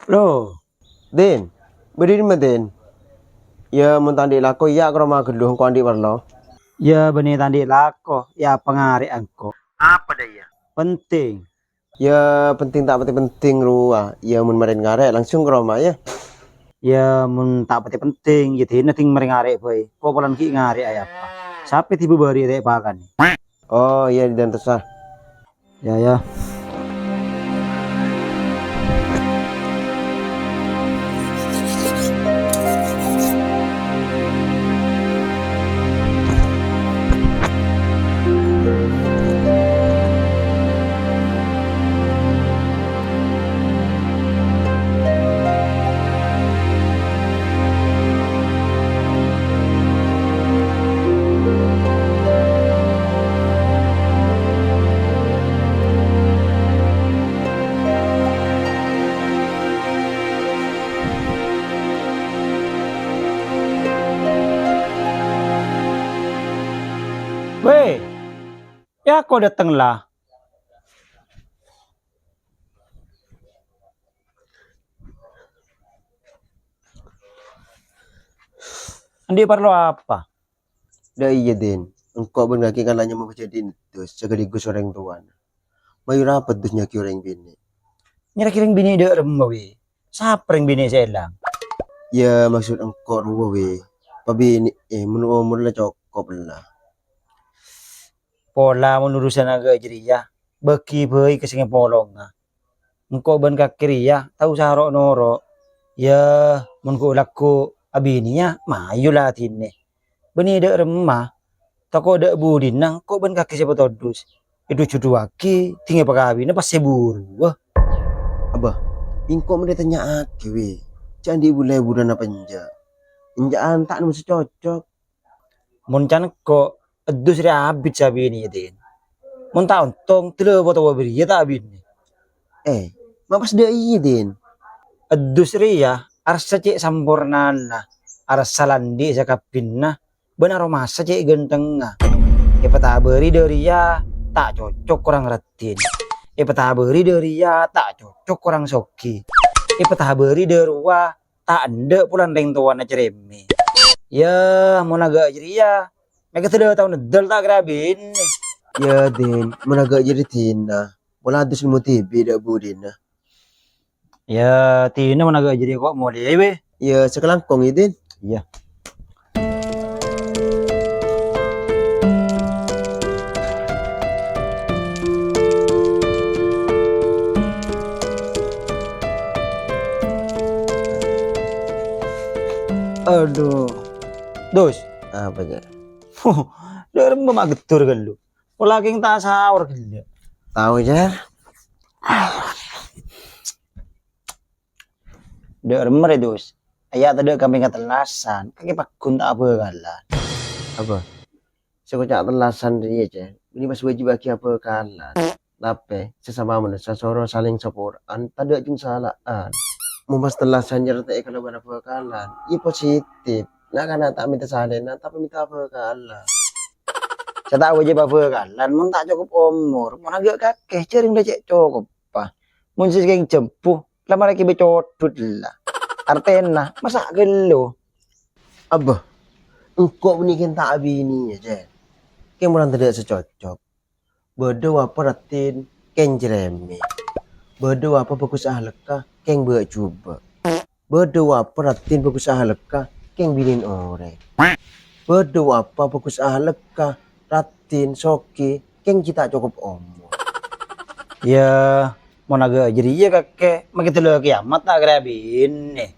Loh, Den, berdiri mah Den. Ya mun tandi lako ya ke rumah geluh ko andi warlo. Ya benih tadi lako, ya pengari angko. Apa dah ya? Penting. Ya penting tak penting ruah. Ya mun maren ngarek langsung ke rumah ya. Ya mun tak pati penting, ya tina ting mering arek boy. Kok polan ki ngari ay apa? Sampai tiba bari rek pakan. Oh iya dan tesah. Ya. Weh, ya kau datang lah. Andi perlu apa? Dah iya Den. Engkau benar ki kan hanya mau jadi terus segedigus orang tuan. Mayu rapat dus nyaki orang bini. Nyara kiring bini dek rembawi. Siapa yang bini saya lang? Ya maksud engkau ruwa we. Pabi mun umur lah cokop lah. Pola menurusan agak jeriya. Beki beuy kesing polong. Engkau ban kakiri ya, tahu sarok noro. Ya, mun ko laku abininya mayu lah tine. Beni dek remah. Toko dek budin nang kok ban kaki siapa todus. Itu cudu waki tinggal pagabina pas seburu. Wah, Abah, engkau mau ditanya aki we. Jangan dibulai bulan apa enja. Enjaan tak mesti cocok. mun can ko edus ri abit sabini din. Mun ta untong tele boto beri ya ta abini. Mapas dia iya Den. Edus ri ya arsa cek sampurnana. Arsa landi sa kapinna. Benar masa cek gentengna. Peta beri dari ya tak cocok kurang retin. Peta beri dari ya tak cocok kurang soki. Peta beri dari wa tak ende pulan reng tuan cereme. Ya mau naga jeria. Mereka sudah tahu nedel tak grabin. Ya Den, menaga jadi tina. Wala adus ilmu tibi dak budin. Ya tina mau naga jeria kok mau dewe. Ya sekelangkong ya Den. Iya. Aduh. Dos. Apa ya? Dari mama getur kan lu. Pola king tak sahur kan. Tahu ya? Dari mere dos. Ayah tadi kami ngatelasan. Kaki pakun tak apa kalah. Apa? Sekocak telasan dia aja. Ini mas wajib bagi apa kalah. Tapi sesama manusia soro saling sapuran. Tadi jung salaan. Mumas telasan nyertai kalau mana bakalan. Iya positif. Nah kan tak minta salin, tapi minta apa kalah. Saya tahu aja apa kalan. Mun tak cukup umur. Mun agak kakek cering dah cek cukup pa. Mun sisking jempuh. Lama lagi becodut lah. Artena masa gelo. Abah, engkau menikin tak bini aja. Kayak mulan tidak secocok. Bodoh apa ratin, keng jereme. Bodoh apa bagus ahlekah, keng buat coba. Bodoh apa ratin bagus ahlekah, keng binin ore. Bodoh apa bagus ahlekah, ratin soki, keng kita cukup omor. Ya mau naga jadi ya kakek. Makin telur kiamat tak grabin nih.